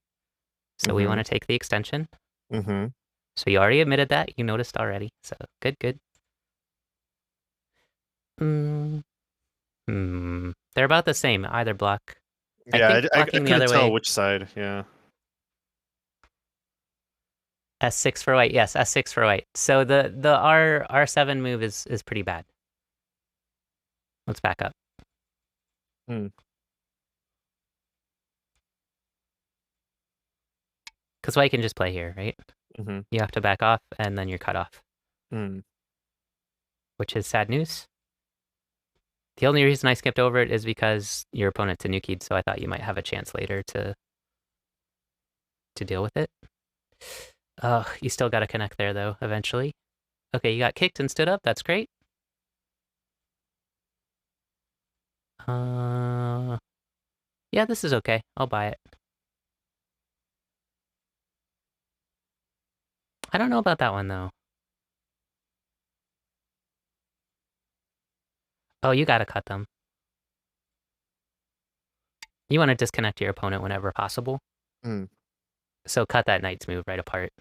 so we want to take the extension. So you already admitted that, you noticed already, so good, good. They're about the same, either block. Yeah, I think I blocking the couldn't other tell way. which side. Yeah. S6 for white. Yes, S6 for white. So the R7 move is pretty bad. Let's back up. Because white can just play here, right? You have to back off, and then you're cut off. Which is sad news. The only reason I skipped over it is because your opponent Tanuki'd, so I thought you might have a chance later to deal with it. You still got to connect there, though, eventually. Okay, you got kicked and stood up. That's great. Yeah, this is okay. I'll buy it. I don't know about that one, though. Oh, you gotta cut them. You want to disconnect your opponent whenever possible. So cut that knight's move right apart.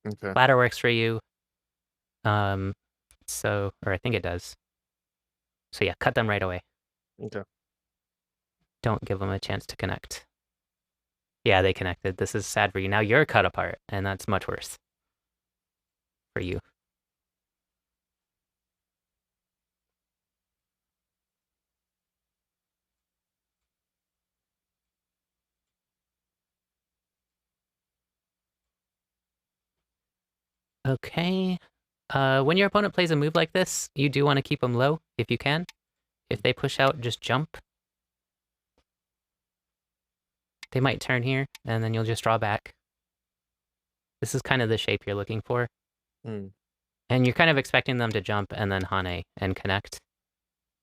Okay. Ladder works for you. Or I think it does. So yeah, cut them right away. Okay. Don't give them a chance to connect. Yeah, they connected. This is sad for you. Now you're cut apart, and that's much worse for you. Okay. When your opponent plays a move like this, you do want to keep them low if you can. If they push out, just jump. They might turn here, and then you'll just draw back. This is kind of the shape you're looking for. And you're kind of expecting them to jump and then Hane and connect.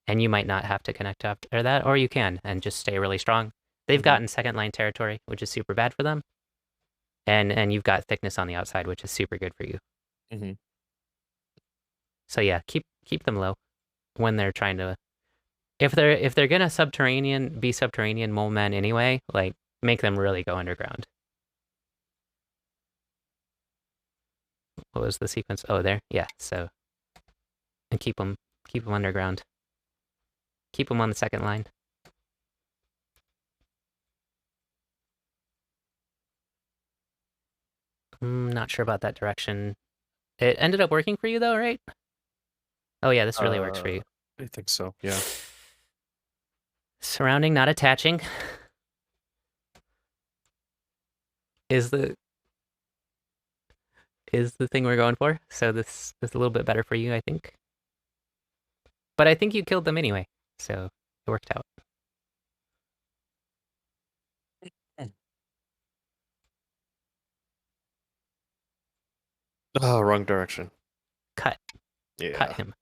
And you might not have to connect after that, or you can and just stay really strong. They've gotten second line territory, which is super bad for them. And you've got thickness on the outside, which is super good for you. So yeah, keep them low when they're trying to. If they're gonna be subterranean mole men anyway, like make them really go underground. What was the sequence? Oh, there, yeah. So, and keep them underground. Keep them on the second line. I'm not sure about that direction. It ended up working for you though, right? Oh yeah, this really works for you. I think so. Yeah. Surrounding, not attaching. is the is the thing we're going for. So this is a little bit better for you, I think. But I think you killed them anyway, so it worked out. Oh, wrong direction. Cut, cut Yeah. him.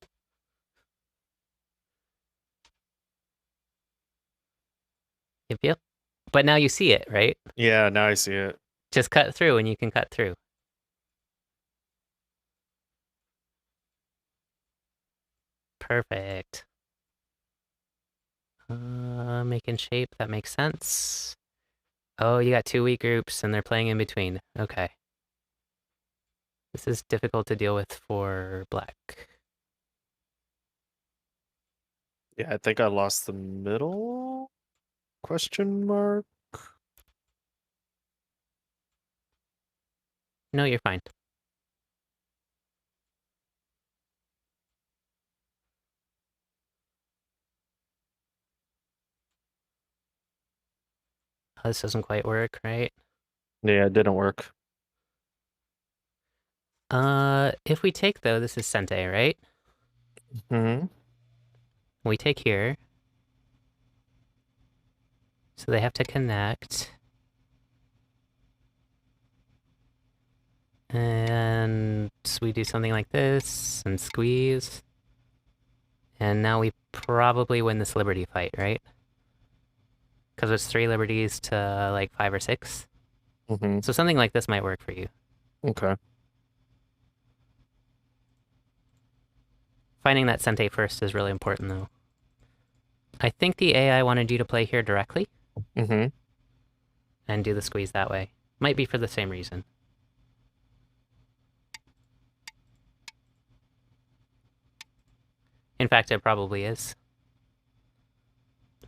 Yep, yep. But now you see it, right? Yeah, now I see it. Just cut through, and you can cut through. Perfect. Making shape, that makes sense. Oh, you got two weak groups, and they're playing in between. Okay. This is difficult to deal with for black. Yeah, I think I lost the middle? Question mark? No, you're fine. Oh, this doesn't quite work, right? Yeah, it didn't work. If we take, though, this is Sente, right? Mm-hmm. We take here. So they have to connect. And so we do something like this and squeeze. And now we probably win this liberty fight, right? Because it's 3 liberties to like 5 or 6. Mm-hmm. So something like this might work for you. Okay. Finding that Sente first is really important, though. I think the AI wanted you to play here directly Mm-hmm. and do the squeeze that way. Might be for the same reason. In fact, it probably is.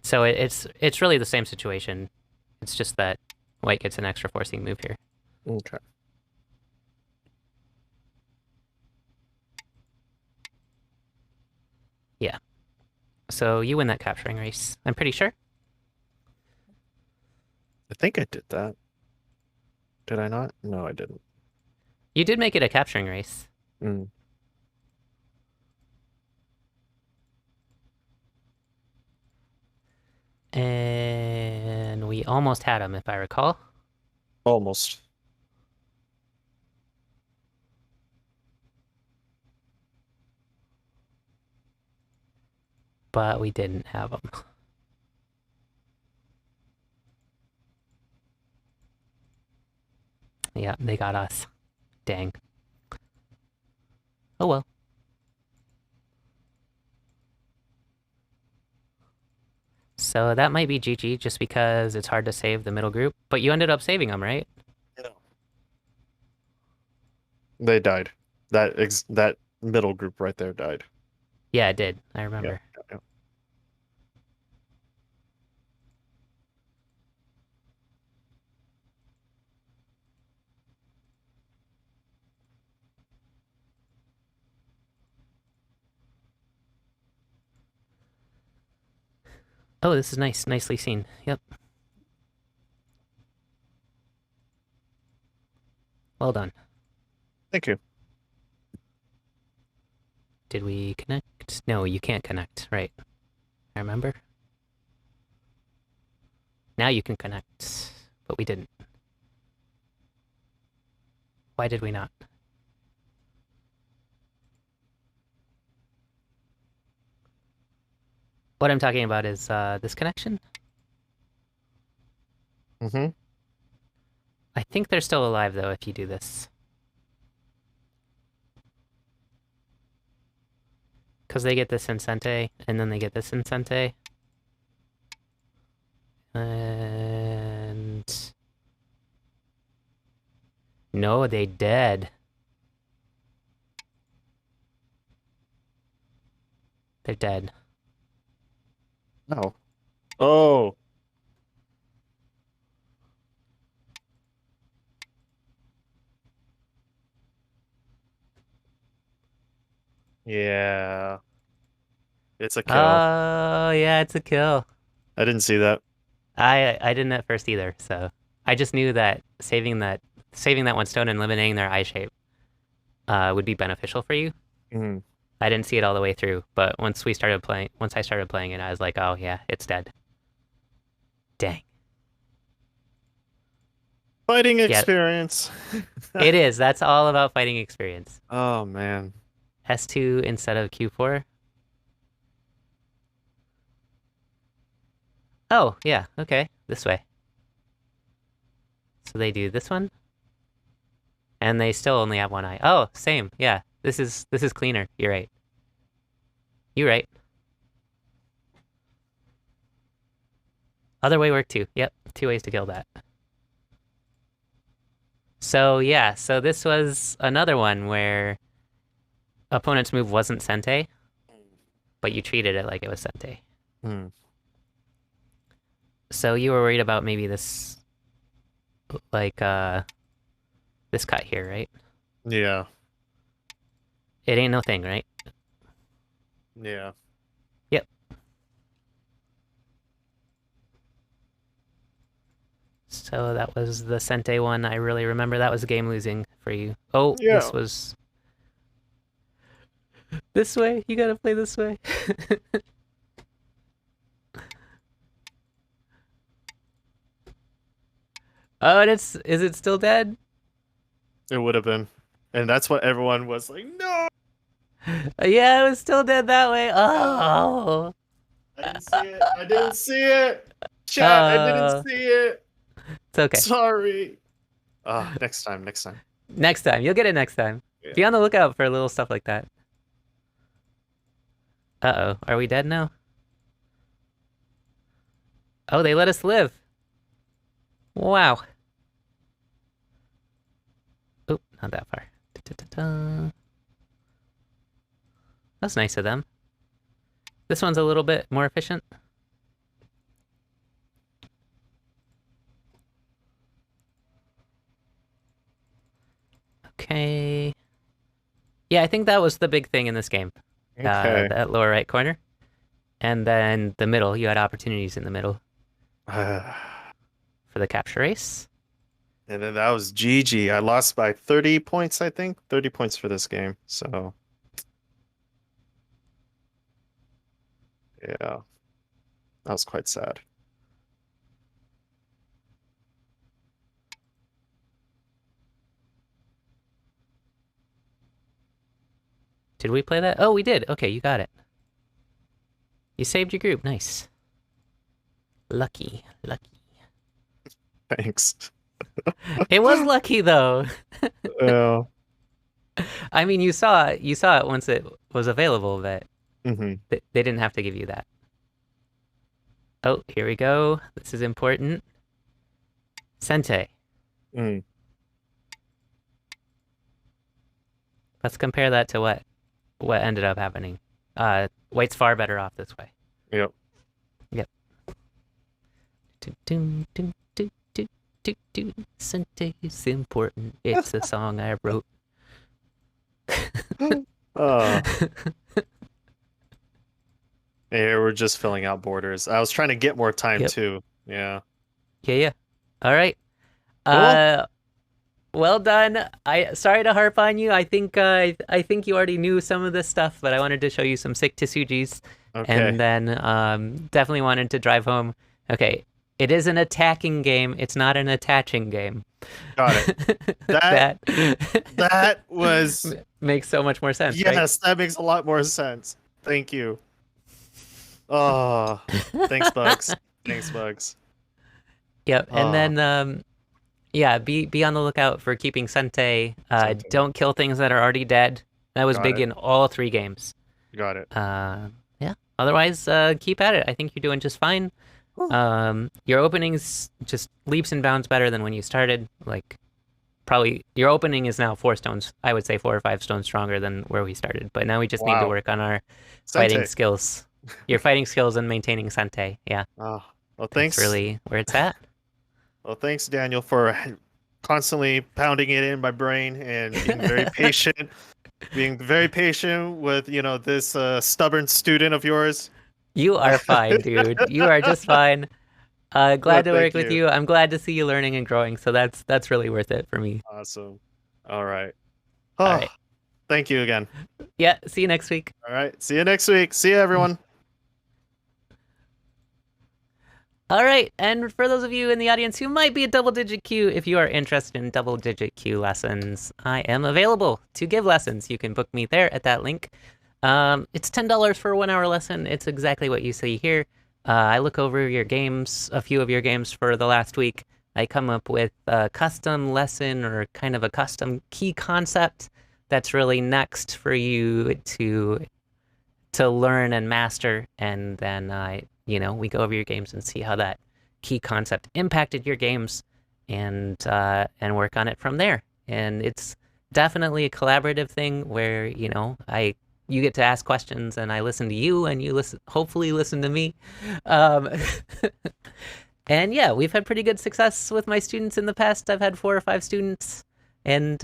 So it's really the same situation. It's just that white gets an extra forcing move here. Okay. Yeah. So you win that capturing race. I'm pretty sure. I think I did that. Did I not? No, I didn't. You did make it a capturing race. Mm. And we almost had him, if I recall. Almost. But we didn't have him. Yeah, they got us. Dang. Oh well. So that might be GG just because it's hard to save the middle group. But you ended up saving them, right? Yeah. They died. That middle group right there died. Yeah, it did. I Yeah. remember. Yeah. Oh, this is nice. Nicely seen. Yep. Well done. Thank you. Did we connect? No, you can't connect. Right. I remember. Now you can connect. But we didn't. Why did we not? What I'm talking about is this connection. Mm-hmm. I think they're still alive, though, if you do this. Because they get this incente, and then they get this incente. And... No, they dead. They're dead. No. Oh. Yeah. It's a kill. Oh, yeah, it's a kill. I didn't see that. I didn't at first either, so... I just knew that saving that one stone and eliminating their eye shape would be beneficial for you. Mhm. I didn't see it all the way through, but once I started playing it, I was like, oh yeah, it's dead. Dang. Fighting Yeah, experience. it is. That's all about fighting experience. Oh man. S2 instead of Q4. Oh, yeah, okay. This way. So they do this one, and they still only have one eye. Oh, same. Yeah. This is cleaner. You're right. You're right. Other way worked too. Yep. Two ways to kill that. So yeah, so this was another one where opponent's move wasn't Sente, but you treated it like it was Sente. Mm. So you were worried about maybe like this cut here, right? Yeah. It ain't no thing, right? Yeah. Yep. So that was the Sente one. I really remember that was game losing for you. Oh, Yeah. this was this way. You gotta play this way. Oh, and is it still dead? It would have been. And that's what everyone was like, no! Yeah, it was still dead that way. Oh. I didn't see it. I didn't see it. Chat, I didn't Uh, see it. it's okay. Sorry. Next time, next time. Next time. You'll get it next time. Yeah. Be on the lookout for little stuff like that. Uh-oh. Are we dead now? Oh, they let us live. Wow. Oh, not that far. Da-da-da-da. That's nice of them. This one's a little bit more efficient. Okay. Yeah, I think that was the big thing in this game. Okay. That lower right corner. And then the middle, you had opportunities in the middle And for the capture race. then that was GG. I lost by 30 points, I think. 30 points for this game. So, yeah. That was quite sad. Did we play that? Oh, we did. Okay, you got it. You saved your group. Nice. Lucky. Lucky. Thanks. It was lucky though. Yeah. I mean, you saw it once it was available, but Hmm. they didn't have to give you that. Oh, here we go. This is important. Sente. Mm. Let's compare that to what ended up happening. White's far better off this way. Yep. Yep. Dun, dun, dun, dun, dun, dun. Sente is important. It's a song I wrote. Uh, yeah, we're just filling out borders. I was trying to get more time Yep. too. Yeah. Yeah. All right. Cool. Well done. Sorry to harp on you. I think you already knew some of this stuff, but I wanted to show you some sick Tsujis, Okay. and then definitely wanted to drive home. Okay, it is an attacking game. It's not an attaching game. Got it. That That was makes so much more sense, right? yes, that makes a lot more sense. Thank you. Oh, thanks, Bugs. Thanks, Bugs. Yep. And Oh, then yeah, be on the lookout for keeping Sente. Sente. Don't kill things that are already dead. That was Got big it. in all three games. Got it. Yeah. Otherwise, keep at it. I think you're doing just fine. Your openings just leaps and bounds better than when you started. Like, probably your opening is now 4 stones. I would say 4 or 5 stones stronger than where we started. But now we just need to Wow. work on our fighting Sente. skills. Your fighting skills and maintaining Sente. Yeah, Oh, well, that's thanks. really where it's at. Well, thanks, Daniel, for constantly pounding it in my brain and being very patient. Being very patient with, this stubborn student of yours. You are fine, dude. You are just fine. Glad to work Thank with you. you. I'm glad to see you learning and growing. So that's really worth it for me. Awesome. All right. All Oh, right. thank you again. Yeah. See you next week. All right. See you next week. See you, everyone. All right. And for those of you in the audience who might be a double digit Q, if you are interested in double digit Q lessons, I am available to give lessons. You can book me there at that link. It's $10 for a 1 hour lesson. It's exactly what you see here. I look over your games, a few of your games for the last week. I come up with a custom lesson or kind of a custom key concept that's really next for you to learn and master, and then we go over your games and see how that key concept impacted your games, and work on it from there. And it's definitely a collaborative thing where you get to ask questions and I listen to you and you hopefully listen to me. Um, and yeah, we've had pretty good success with my students in the past. I've had 4 or 5 students, and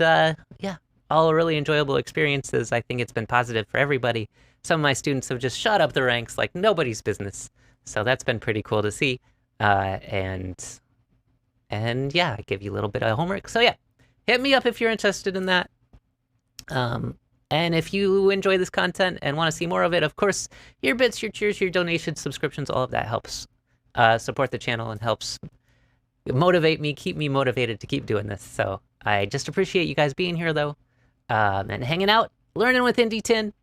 yeah, all really enjoyable experiences. I think it's been positive for everybody. Some of my students have just shot up the ranks like nobody's business. So that's been pretty cool to see. And yeah, I give you a little bit of homework. So yeah, hit me up if you're interested in that. And if you enjoy this content and want to see more of it, of course, your bits, your cheers, your donations, subscriptions, all of that helps support the channel and helps motivate me, keep me motivated to keep doing this. So I just appreciate you guys being here, though, and hanging out, learning with IndieSn.